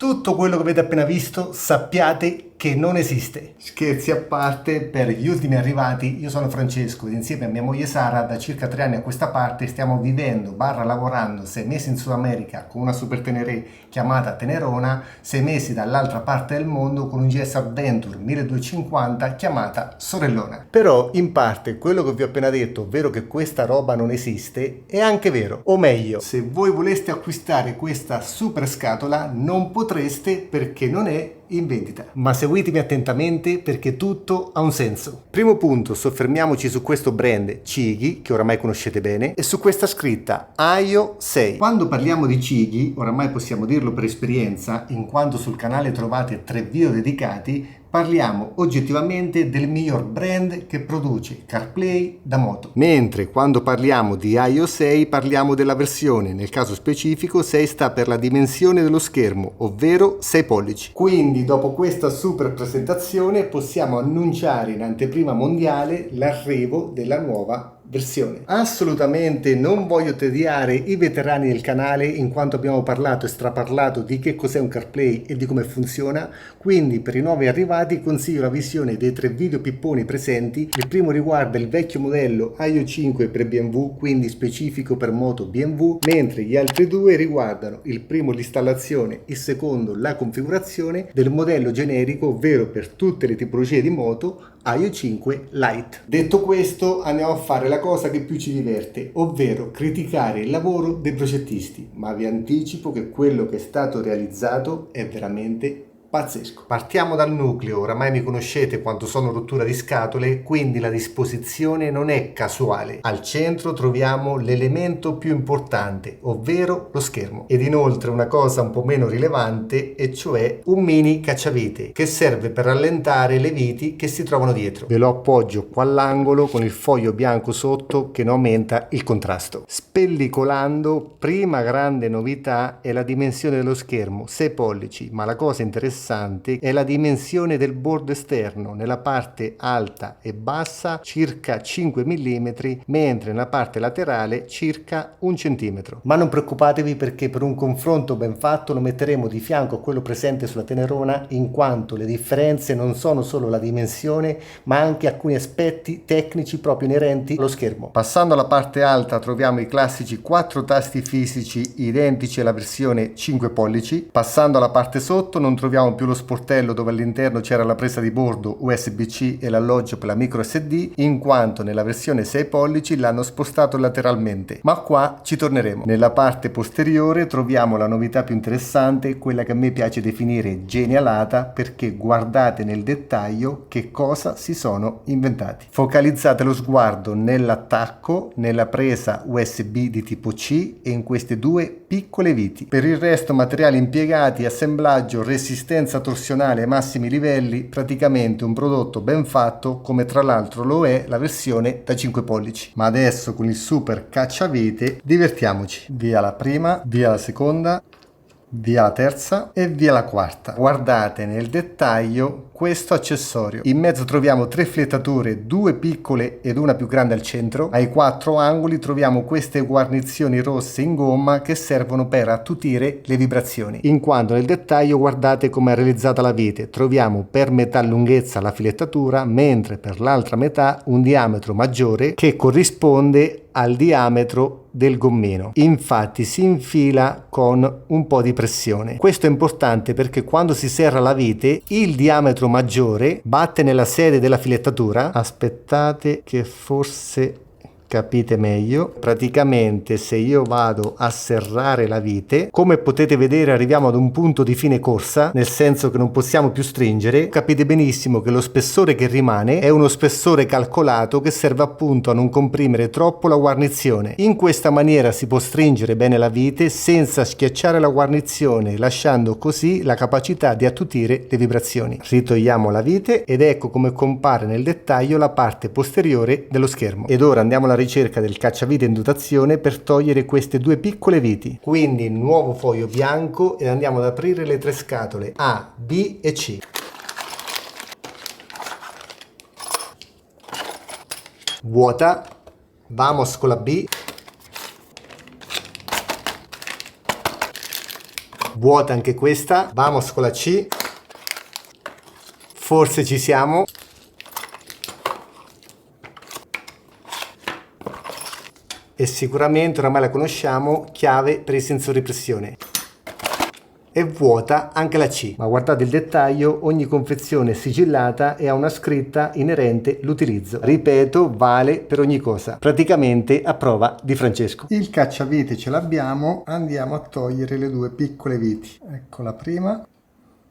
tutto quello che avete appena visto sappiate che non esiste. Scherzi a parte, per gli ultimi arrivati, io sono Francesco ed insieme a mia moglie Sara da circa 3 anni a questa parte stiamo vivendo, lavorando 6 mesi in Sud America con una Super Tenere chiamata Tenerona, 6 mesi dall'altra parte del mondo con un GS Adventure 1250 chiamata Sorellona. Però in parte quello che vi ho appena detto, ovvero che questa roba non esiste, è anche vero. O meglio, se voi voleste acquistare questa super scatola non potreste perché non è in vendita. Ma seguitemi attentamente perché tutto ha un senso. Primo punto, soffermiamoci su questo brand Chigi, che oramai conoscete bene, e su questa scritta AIO 6. Quando parliamo di Chigi, oramai possiamo dirlo per esperienza, in quanto sul canale trovate 3 video dedicati, parliamo oggettivamente del miglior brand che produce CarPlay da moto. Mentre quando parliamo di AIO 6 parliamo della versione, nel caso specifico 6 sta per la dimensione dello schermo, ovvero 6 pollici. Quindi dopo questa super presentazione possiamo annunciare in anteprima mondiale l'arrivo della nuova versione. Assolutamente non voglio tediare i veterani del canale in quanto abbiamo parlato e straparlato di che cos'è un CarPlay e di come funziona, quindi per i nuovi arrivati consiglio la visione dei 3 video pipponi presenti. Il primo riguarda il vecchio modello AIO 5 per BMW, quindi specifico per moto BMW, mentre gli altri 2 riguardano il primo l'installazione, il secondo la configurazione del modello generico, ovvero per tutte le tipologie di moto AIO 5 Lite. Detto questo, andiamo a fare la cosa che più ci diverte, ovvero criticare il lavoro dei progettisti, ma vi anticipo che quello che è stato realizzato è veramente pazzesco. Partiamo dal nucleo, oramai mi conoscete quanto sono rottura di scatole, quindi la disposizione non è casuale. Al centro troviamo l'elemento più importante, ovvero lo schermo. Ed inoltre una cosa un po' meno rilevante, e cioè un mini cacciavite, che serve per rallentare le viti che si trovano dietro. Ve lo appoggio qua all'angolo con il foglio bianco sotto che ne aumenta il contrasto. Spellicolando, prima grande novità è la dimensione dello schermo, 6 pollici, ma la cosa interessante è la dimensione del bordo esterno, nella parte alta e bassa circa 5 mm, mentre nella parte laterale circa 1 cm. Ma non preoccupatevi perché per un confronto ben fatto lo metteremo di fianco a quello presente sulla Tenerona, in quanto le differenze non sono solo la dimensione ma anche alcuni aspetti tecnici proprio inerenti allo schermo. Passando alla parte alta troviamo i classici 4 tasti fisici identici alla versione 5 pollici. Passando alla parte sotto non troviamo più lo sportello dove all'interno c'era la presa di bordo USB-C e l'alloggio per la micro SD, in quanto nella versione 6 pollici l'hanno spostato lateralmente, ma qua ci torneremo. Nella parte posteriore troviamo la novità più interessante, quella che a me piace definire genialata, perché guardate nel dettaglio che cosa si sono inventati. Focalizzate lo sguardo nell'attacco, nella presa USB di tipo C e in queste 2 piccole viti. Per il resto materiali impiegati, assemblaggio, resistenza torsionale ai massimi livelli, praticamente un prodotto ben fatto, come tra l'altro lo è la versione da 5 pollici. Ma adesso con il super cacciavite divertiamoci. Via la prima, via la seconda, via la terza e via la quarta. Guardate nel dettaglio questo accessorio. In mezzo troviamo 3 flettature, 2 piccole ed una più grande al centro. Ai 4 angoli troviamo queste guarnizioni rosse in gomma che servono per attutire le vibrazioni. In quanto nel dettaglio guardate come è realizzata la vite. Troviamo per metà lunghezza la filettatura, mentre per l'altra metà un diametro maggiore che corrisponde al diametro del gommino. Infatti si infila con un po' di pressione. Questo è importante perché quando si serra la vite il diametro maggiore batte nella sede della filettatura. Aspettate che forse capite meglio. Praticamente se io vado a serrare la vite, come potete vedere arriviamo ad un punto di fine corsa, nel senso che non possiamo più stringere. Capite benissimo che lo spessore che rimane è uno spessore calcolato che serve appunto a non comprimere troppo la guarnizione. In questa maniera si può stringere bene la vite senza schiacciare la guarnizione, lasciando così la capacità di attutire le vibrazioni. Ritogliamo la vite ed ecco come compare nel dettaglio la parte posteriore dello schermo. Ed ora andiamo alla ricerca del cacciavite in dotazione per togliere queste 2 piccole viti. Quindi nuovo foglio bianco ed andiamo ad aprire le 3 scatole A, B e C. Vuota. Vamos con la B. vuota anche questa, vamos con la C, forse ci siamo. E sicuramente oramai la conosciamo, chiave per i sensori pressione. E vuota anche la C. Ma guardate il dettaglio, ogni confezione è sigillata e ha una scritta inerente l'utilizzo. Ripeto, vale per ogni cosa. Praticamente a prova di Francesco. Il cacciavite ce l'abbiamo, andiamo a togliere le due piccole viti. Ecco la prima.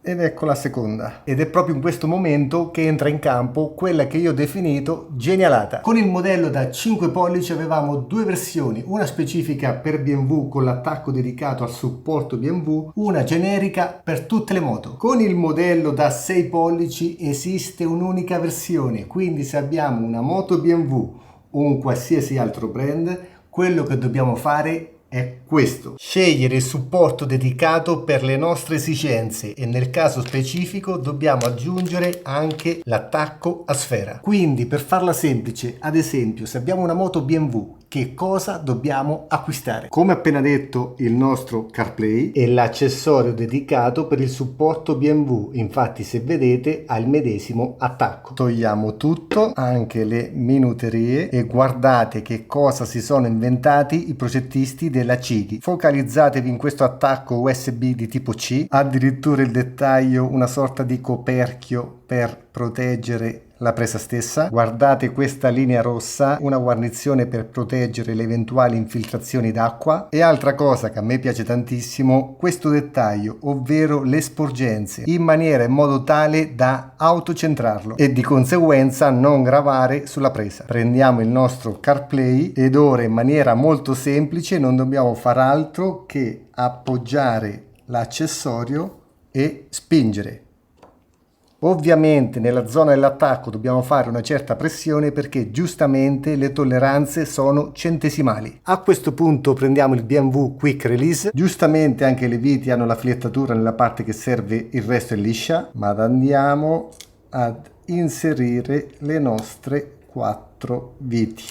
Ed ecco la seconda. Ed è proprio in questo momento che entra in campo quella che io ho definito genialata. Con il modello da 5 pollici avevamo due versioni, una specifica per BMW con l'attacco dedicato al supporto BMW, una generica per tutte le moto. Con il modello da 6 pollici esiste un'unica versione, quindi se abbiamo una moto BMW o un qualsiasi altro brand, quello che dobbiamo fare è questo: scegliere il supporto dedicato per le nostre esigenze e nel caso specifico dobbiamo aggiungere anche l'attacco a sfera. Quindi, per farla semplice, ad esempio, se abbiamo una moto BMW, che cosa dobbiamo acquistare? Come appena detto, il nostro CarPlay e l'accessorio dedicato per il supporto BMW. Infatti, se vedete, ha il medesimo attacco. Togliamo tutto, anche le minuterie, e guardate che cosa si sono inventati i progettisti della Cighi. Focalizzatevi in questo attacco USB di tipo C, addirittura il dettaglio, una sorta di coperchio per proteggere la presa stessa. Guardate questa linea rossa, una guarnizione per proteggere le eventuali infiltrazioni d'acqua. E altra cosa che a me piace tantissimo, questo dettaglio, ovvero le sporgenze, in maniera e modo tale da autocentrarlo e di conseguenza non gravare sulla presa. Prendiamo il nostro CarPlay ed ora in maniera molto semplice non dobbiamo far altro che appoggiare l'accessorio e spingere. Ovviamente nella zona dell'attacco dobbiamo fare una certa pressione perché giustamente le tolleranze sono centesimali. A questo punto prendiamo il BMW Quick Release. Giustamente anche le viti hanno la filettatura nella parte che serve, il resto è liscia, ma andiamo ad inserire le nostre 4 viti.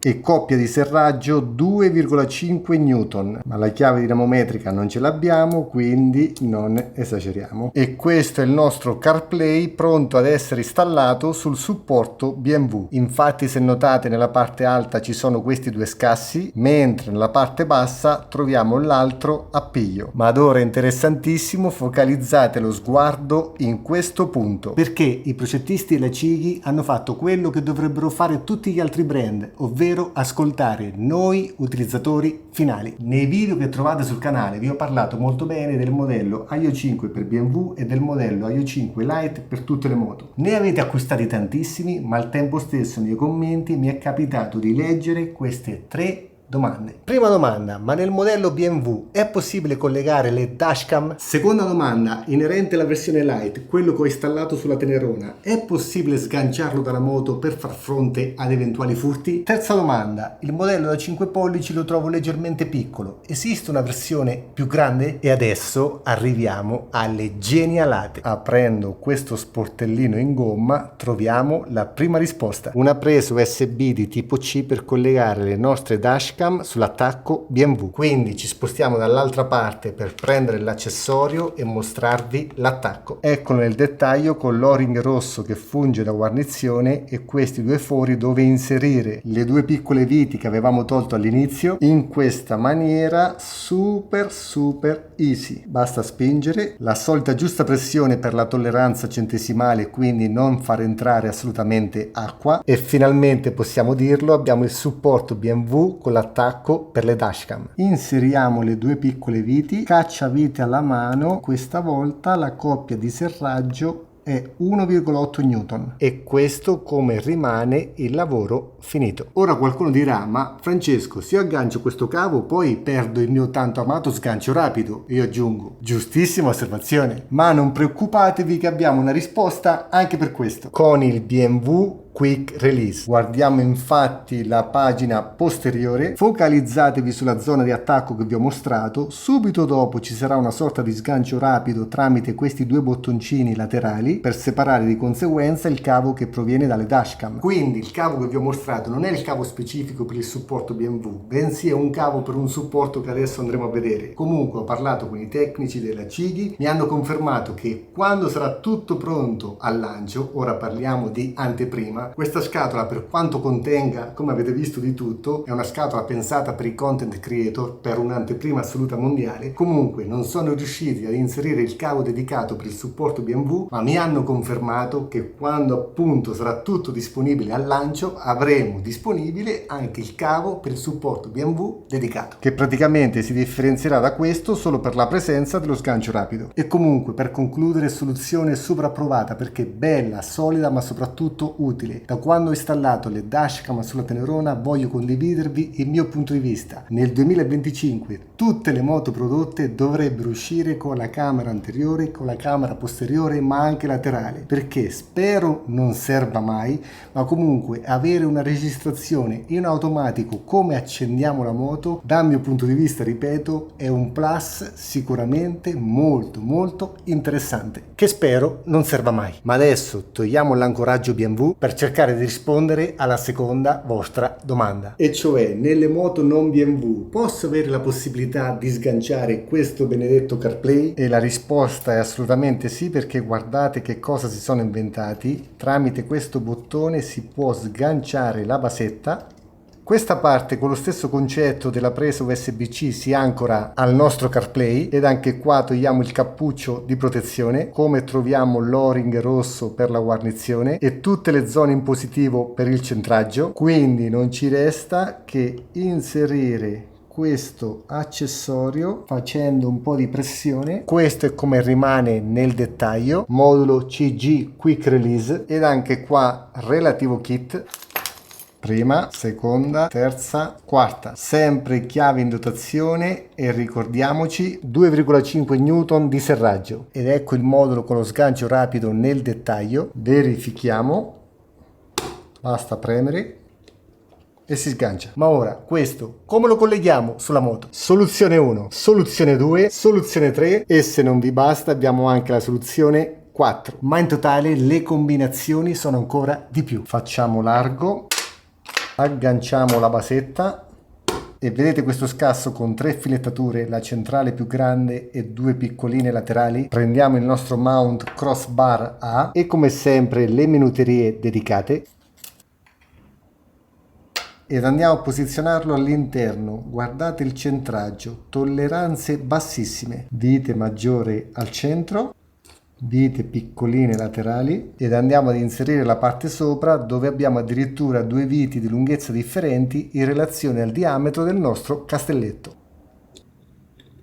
E coppia di serraggio 2,5 Newton, ma la chiave dinamometrica non ce l'abbiamo, quindi non esageriamo. E questo è il nostro CarPlay pronto ad essere installato sul supporto BMW. Infatti, se notate, nella parte alta ci sono questi due scassi, mentre nella parte bassa troviamo l'altro appiglio. Ma ad ora è interessantissimo, focalizzate lo sguardo in questo punto, perché i progettisti della Cighi hanno fatto quello che dovrebbero fare tutti gli altri brand, ovvero ascoltare noi utilizzatori finali. Nei video che trovate sul canale vi ho parlato molto bene del modello Aio 5 per BMW e del modello Aio 5 Lite per tutte le moto. Ne avete acquistati tantissimi, ma al tempo stesso nei commenti mi è capitato di leggere queste 3 domande. Prima domanda: ma nel modello BMW è possibile collegare le dashcam? Seconda domanda, inerente alla versione Lite, quello che ho installato sulla Tenerona, è possibile sganciarlo dalla moto per far fronte ad eventuali furti? Terza domanda, il modello da 5 pollici lo trovo leggermente piccolo, esiste una versione più grande? E adesso arriviamo alle genialate. Aprendo questo sportellino in gomma troviamo la prima risposta: una presa USB di tipo C per collegare le nostre dashcam sull'attacco BMW. Quindi ci spostiamo dall'altra parte per prendere l'accessorio e mostrarvi l'attacco. Eccolo nel dettaglio con l'o-ring rosso che funge da guarnizione e questi due fori dove inserire le due piccole viti che avevamo tolto all'inizio in questa maniera super easy. Basta spingere, la solita giusta pressione per la tolleranza centesimale, quindi non far entrare assolutamente acqua, e finalmente possiamo dirlo, abbiamo il supporto BMW con l'attacco per le dashcam. Inseriamo le due piccole viti, cacciavite alla mano, questa volta la coppia di serraggio è 1,8 Newton e questo come rimane il lavoro finito. Ora qualcuno dirà: ma Francesco, se io aggancio questo cavo poi perdo il mio tanto amato sgancio rapido. Io aggiungo: giustissima osservazione, ma non preoccupatevi che abbiamo una risposta anche per questo. Con il BMW Quick Release. Guardiamo infatti la pagina posteriore, focalizzatevi sulla zona di attacco che vi ho mostrato, subito dopo ci sarà una sorta di sgancio rapido tramite questi due bottoncini laterali per separare di conseguenza il cavo che proviene dalle dashcam. Quindi il cavo che vi ho mostrato non è il cavo specifico per il supporto BMW, bensì è un cavo per un supporto che adesso andremo a vedere. Comunque ho parlato con i tecnici della CIGI, mi hanno confermato che quando sarà tutto pronto al lancio, ora parliamo di anteprima, questa scatola, per quanto contenga, come avete visto, di tutto, è una scatola pensata per i content creator, per un'anteprima assoluta mondiale. Comunque non sono riusciti ad inserire il cavo dedicato per il supporto BMW, ma mi hanno confermato che quando appunto sarà tutto disponibile al lancio avremo disponibile anche il cavo per il supporto BMW dedicato, che praticamente si differenzierà da questo solo per la presenza dello sgancio rapido. E comunque, per concludere, soluzione soprapprovata perché bella, solida, ma soprattutto utile. Da quando ho installato le dashcam sulla Tenerona voglio condividervi il mio punto di vista. Nel 2025 tutte le moto prodotte dovrebbero uscire con la camera anteriore, con la camera posteriore, ma anche laterale, perché spero non serva mai, ma comunque avere una registrazione in automatico come accendiamo la moto, dal mio punto di vista, ripeto, è un plus sicuramente molto interessante, che spero non serva mai. Ma adesso togliamo l'ancoraggio BMW per cercare di rispondere alla seconda vostra domanda, e cioè: nelle moto non BMW posso avere la possibilità di sganciare questo benedetto CarPlay? E la risposta è assolutamente sì, perché guardate che cosa si sono inventati. Tramite questo bottone si può sganciare la basetta. Questa parte, con lo stesso concetto della presa USB-C, si ancora al nostro CarPlay, ed anche qua togliamo il cappuccio di protezione, come troviamo l'o-ring rosso per la guarnizione e tutte le zone in positivo per il centraggio. Quindi non ci resta che inserire questo accessorio facendo un po' di pressione. Questo è come rimane nel dettaglio, modulo CG Quick Release, ed anche qua relativo kit. Prima, seconda, terza, quarta, sempre chiave in dotazione, e ricordiamoci 2,5 Newton di serraggio. Ed ecco il modulo con lo sgancio rapido nel dettaglio. Verifichiamo, basta premere e si sgancia. Ma ora questo come lo colleghiamo sulla moto? Soluzione 1, soluzione 2, soluzione 3, e se non vi basta abbiamo anche la soluzione 4, ma in totale le combinazioni sono ancora di più. Facciamo largo, agganciamo la basetta e vedete questo scasso con 3 filettature, la centrale più grande e 2 piccoline laterali. Prendiamo il nostro mount crossbar A e come sempre le minuterie dedicate ed andiamo a posizionarlo all'interno. Guardate il centraggio, tolleranze bassissime, vite maggiore al centro, vite piccoline laterali, ed andiamo ad inserire la parte sopra dove abbiamo addirittura 2 viti di lunghezza differenti in relazione al diametro del nostro castelletto.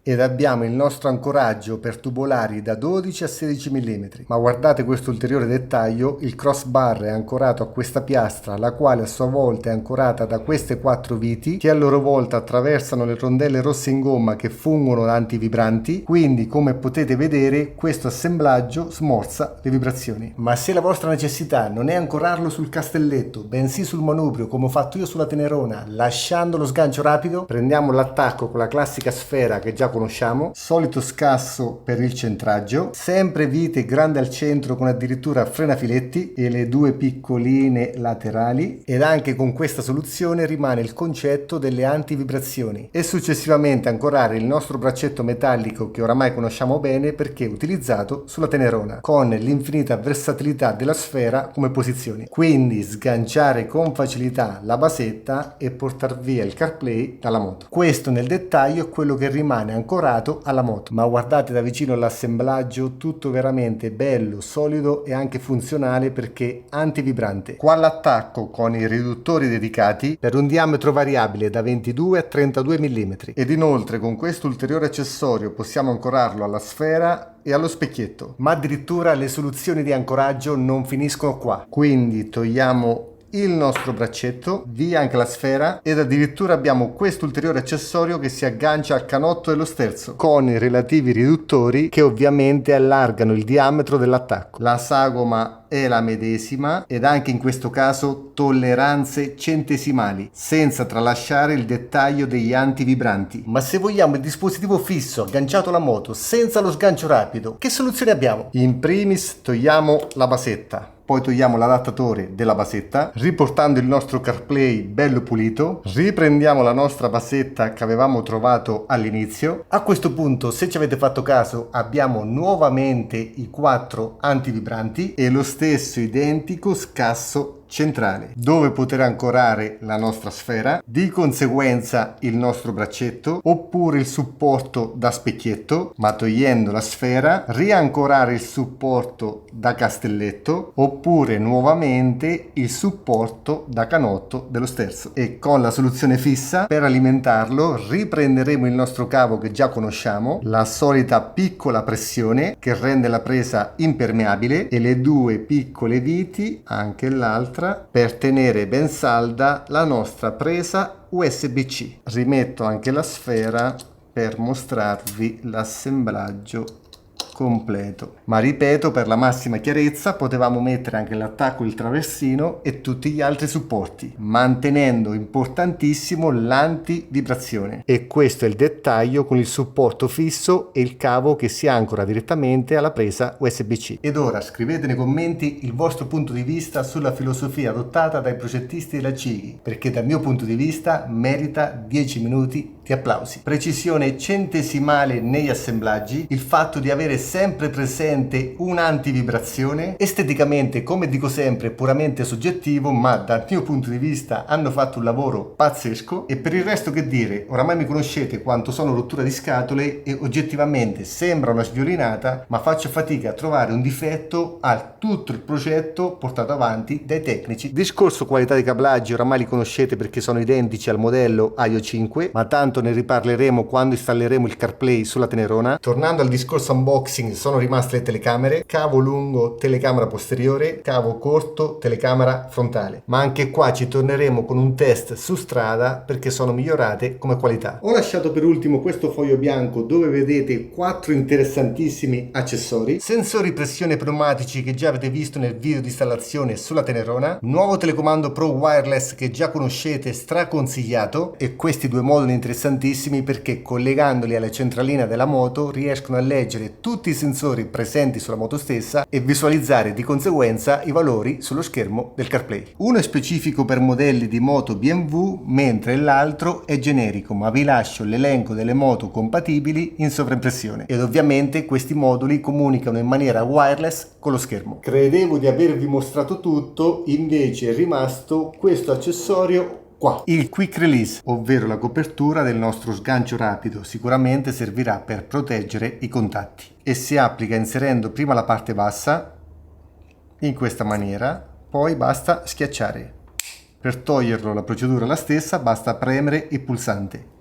Ed abbiamo il nostro ancoraggio per tubolari da 12 a 16 mm. Ma guardate questo ulteriore dettaglio: il crossbar è ancorato a questa piastra, la quale a sua volta è ancorata da queste 4 viti che a loro volta attraversano le rondelle rosse in gomma che fungono da antivibranti. Quindi, come potete vedere, questo assemblaggio smorza le vibrazioni. Ma se la vostra necessità non è ancorarlo sul castelletto, bensì sul manubrio come ho fatto io sulla Tenerona, lasciando lo sgancio rapido, prendiamo l'attacco con la classica sfera che già conosciamo, solito scasso per il centraggio, sempre vite grande al centro con addirittura frenafiletti e le 2 piccoline laterali, ed anche con questa soluzione rimane il concetto delle antivibrazioni, e successivamente ancorare il nostro braccetto metallico che oramai conosciamo bene perché è utilizzato sulla Tenerona, con l'infinita versatilità della sfera come posizioni. Quindi sganciare con facilità la basetta e portar via il CarPlay dalla moto. Questo nel dettaglio è quello che rimane ancorato alla moto, ma guardate da vicino l'assemblaggio, tutto veramente bello, solido e anche funzionale perché antivibrante. Qua l'attacco con i riduttori dedicati per un diametro variabile da 22 a 32 mm, ed inoltre con questo ulteriore accessorio possiamo ancorarlo alla sfera e allo specchietto. Ma addirittura le soluzioni di ancoraggio non finiscono qua, quindi togliamo il nostro braccetto, via anche la sfera, ed addirittura abbiamo questo ulteriore accessorio che si aggancia al canotto dello sterzo con i relativi riduttori che ovviamente allargano il diametro dell'attacco. La sagoma è la medesima ed anche in questo caso tolleranze centesimali, senza tralasciare il dettaglio degli antivibranti. Ma se vogliamo il dispositivo fisso agganciato alla moto senza lo sgancio rapido, che soluzione abbiamo? In primis togliamo la basetta. Poi togliamo l'adattatore della basetta, riportando il nostro CarPlay bello pulito, riprendiamo la nostra basetta che avevamo trovato all'inizio. A questo punto, se ci avete fatto caso, abbiamo nuovamente i 4 antivibranti e lo stesso identico scasso centrale dove poter ancorare la nostra sfera, di conseguenza il nostro braccetto oppure il supporto da specchietto, ma togliendo la sfera riancorare il supporto da castelletto oppure nuovamente il supporto da canotto dello sterzo. E con la soluzione fissa per alimentarlo riprenderemo il nostro cavo che già conosciamo, la solita piccola pressione che rende la presa impermeabile e le 2 piccole viti, anche l'altra, per tenere ben salda la nostra presa USB-C. Rimetto anche la sfera per mostrarvi l'assemblaggio completo, ma ripeto, per la massima chiarezza potevamo mettere anche l'attacco, il traversino e tutti gli altri supporti, mantenendo importantissimo l'antivibrazione. E questo è il dettaglio con il supporto fisso e il cavo che si ancora direttamente alla presa USB-C. Ed ora scrivete nei commenti il vostro punto di vista sulla filosofia adottata dai progettisti della Cighi, perché dal mio punto di vista merita 10 minuti di applausi. Precisione centesimale negli assemblaggi, il fatto di avere sempre presente un'antivibrazione, esteticamente, come dico sempre, puramente soggettivo, ma dal mio punto di vista hanno fatto un lavoro pazzesco. E per il resto che dire, oramai mi conoscete quanto sono rottura di scatole e oggettivamente sembra una sviolinata, ma faccio fatica a trovare un difetto a tutto il progetto portato avanti dai tecnici. Discorso qualità dei cablaggi oramai li conoscete perché sono identici al modello Aio 5, ma tanto ne riparleremo quando installeremo il CarPlay sulla Tenerona. Tornando al discorso unboxing, sono rimaste le telecamere, cavo lungo telecamera posteriore, cavo corto telecamera frontale, ma anche qua ci torneremo con un test su strada perché sono migliorate come qualità. Ho lasciato per ultimo questo foglio bianco dove vedete 4 interessantissimi accessori: sensori pressione pneumatici che già avete visto nel video di installazione sulla Tenerona, nuovo telecomando Pro Wireless che già conoscete, straconsigliato, e questi 2 moduli interessantissimi perché collegandoli alla centralina della moto riescono a leggere tutti i sensori presenti sulla moto stessa e visualizzare di conseguenza i valori sullo schermo del CarPlay. Uno è specifico per modelli di moto BMW, mentre l'altro è generico, ma vi lascio l'elenco delle moto compatibili in sovraimpressione. Ed ovviamente questi moduli comunicano in maniera wireless con lo schermo. Credevo di avervi mostrato tutto, invece è rimasto questo accessorio qua, il quick release, ovvero la copertura del nostro sgancio rapido. Sicuramente servirà per proteggere i contatti e si applica inserendo prima la parte bassa in questa maniera, poi basta schiacciare. Per toglierlo la procedura è la stessa, basta premere il pulsante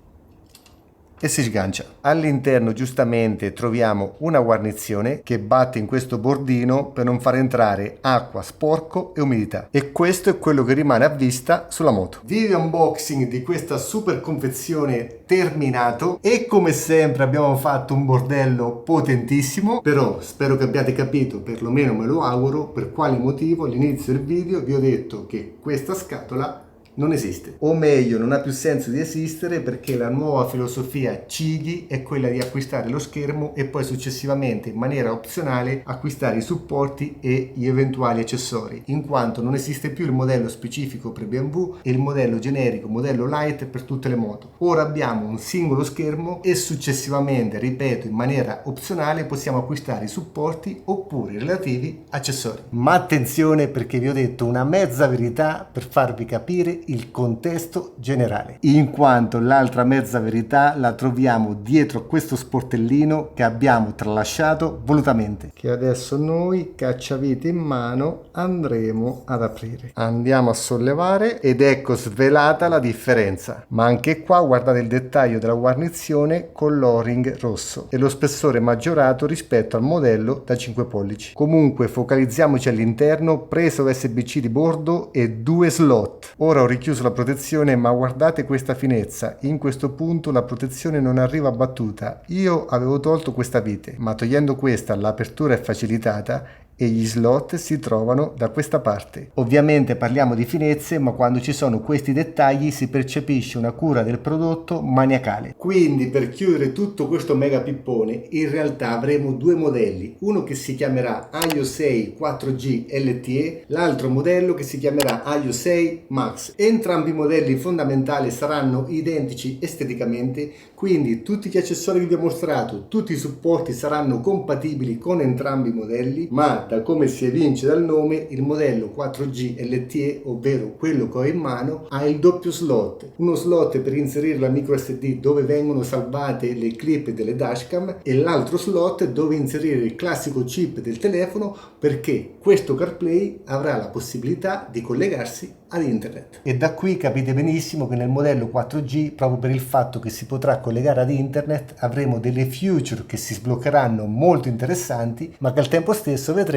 e si sgancia. All'interno giustamente troviamo una guarnizione che batte in questo bordino per non far entrare acqua, sporco e umidità, e questo è quello che rimane a vista sulla moto. Video unboxing di questa super confezione terminato e come sempre abbiamo fatto un bordello potentissimo, però spero che abbiate capito, perlomeno me lo auguro, per quale motivo all'inizio del video vi ho detto che questa scatola non esiste, o meglio non ha più senso di esistere, perché la nuova filosofia Cighi è quella di acquistare lo schermo e poi successivamente in maniera opzionale acquistare i supporti e gli eventuali accessori, in quanto non esiste più il modello specifico per BMW e il modello generico, modello light per tutte le moto. Ora abbiamo un singolo schermo e successivamente, ripeto, in maniera opzionale possiamo acquistare i supporti oppure i relativi accessori. Ma attenzione, perché vi ho detto una mezza verità per farvi capire il contesto generale, in quanto l'altra mezza verità la troviamo dietro a questo sportellino che abbiamo tralasciato volutamente, che adesso noi, cacciavite in mano, andremo ad aprire. Andiamo a sollevare ed ecco svelata la differenza, ma anche qua guardate il dettaglio della guarnizione con l'o-ring rosso e lo spessore maggiorato rispetto al modello da 5 pollici. Comunque focalizziamoci all'interno: presa USB-C di bordo e 2 slot. Ora ho richiuso la protezione, ma guardate questa finezza: in questo punto la protezione non arriva battuta. Io avevo tolto questa vite, ma togliendo questa l'apertura è facilitata e gli slot si trovano da questa parte. Ovviamente parliamo di finezze, ma quando ci sono questi dettagli si percepisce una cura del prodotto maniacale. Quindi, per chiudere tutto questo mega pippone, in realtà avremo due modelli, uno che si chiamerà Aio 6 4G LTE, l'altro modello che si chiamerà Aio 6 Max. Entrambi i modelli fondamentali saranno identici esteticamente, quindi tutti gli accessori che vi ho mostrato, tutti i supporti saranno compatibili con entrambi i modelli, ma da come si evince dal nome, il modello 4G LTE, ovvero quello che ho in mano, ha il doppio slot, uno slot per inserire la micro SD dove vengono salvate le clip delle dashcam e l'altro slot dove inserire il classico chip del telefono, perché questo CarPlay avrà la possibilità di collegarsi ad internet. E da qui capite benissimo che nel modello 4G, proprio per il fatto che si potrà collegare ad internet, avremo delle feature che si sbloccheranno molto interessanti, ma che al tempo stesso vedremo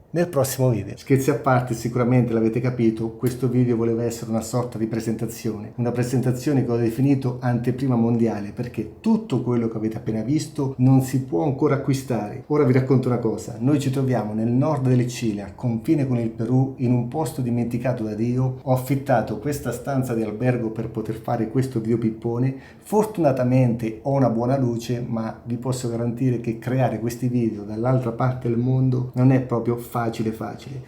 nel prossimo video. Scherzi a parte, sicuramente l'avete capito, questo video voleva essere una sorta di presentazione, una presentazione che ho definito anteprima mondiale, perché tutto quello che avete appena visto non si può ancora acquistare. Ora vi racconto una cosa: noi ci troviamo nel nord del Cile, al confine con il Perù, in un posto dimenticato da Dio. Ho affittato questa stanza di albergo per poter fare questo video pippone. Fortunatamente ho una buona luce, ma vi posso garantire che creare questi video dall'altra parte del mondo non è proprio facile.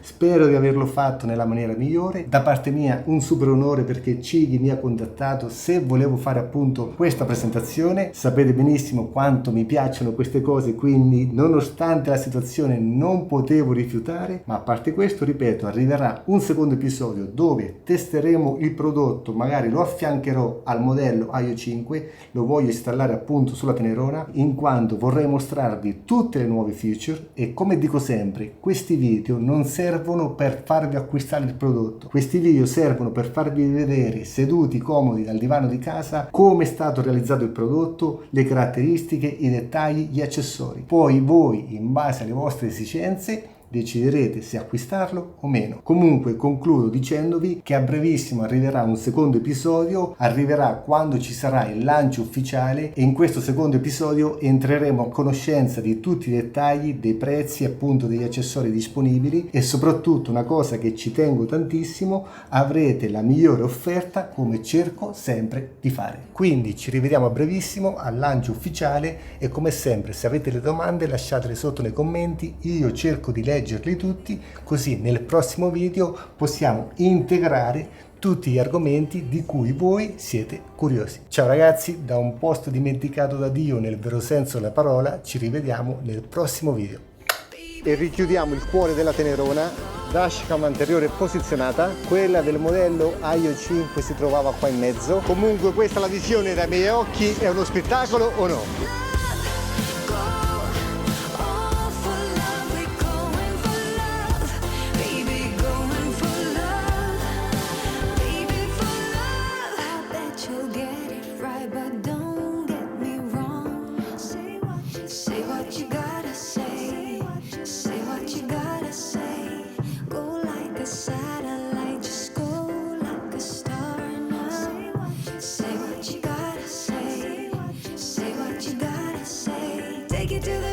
Spero di averlo fatto nella maniera migliore. Da parte mia un super onore, perché Cighi mi ha contattato se volevo fare appunto questa presentazione. Sapete benissimo quanto mi piacciono queste cose, quindi nonostante la situazione non potevo rifiutare. Ma a parte questo, ripeto, arriverà un secondo episodio dove testeremo il prodotto, magari lo affiancherò al modello Aio 5, lo voglio installare appunto sulla Tenerona, in quanto vorrei mostrarvi tutte le nuove feature. E come dico sempre, questi video non servono per farvi acquistare il prodotto, questi video servono per farvi vedere seduti comodi dal divano di casa come è stato realizzato il prodotto, le caratteristiche, i dettagli, gli accessori. Poi voi, in base alle vostre esigenze, deciderete se acquistarlo o meno. Comunque concludo dicendovi che a brevissimo arriverà un secondo episodio, arriverà quando ci sarà il lancio ufficiale, e in questo secondo episodio entreremo a conoscenza di tutti i dettagli, dei prezzi, appunto degli accessori disponibili, e soprattutto una cosa che ci tengo tantissimo: avrete la migliore offerta, come cerco sempre di fare. Quindi ci rivediamo a brevissimo al lancio ufficiale, e come sempre, se avete le domande lasciatele sotto nei commenti, io cerco di leggerli tutti, così nel prossimo video possiamo integrare tutti gli argomenti di cui voi siete curiosi. Ciao ragazzi, da un posto dimenticato da Dio nel vero senso della parola, ci rivediamo nel prossimo video. E richiudiamo il cuore della Tenerona, dashcam anteriore posizionata, quella del modello Aio 5 si trovava qua in mezzo. Comunque questa è la visione dai miei occhi, è uno spettacolo o no? Take it to the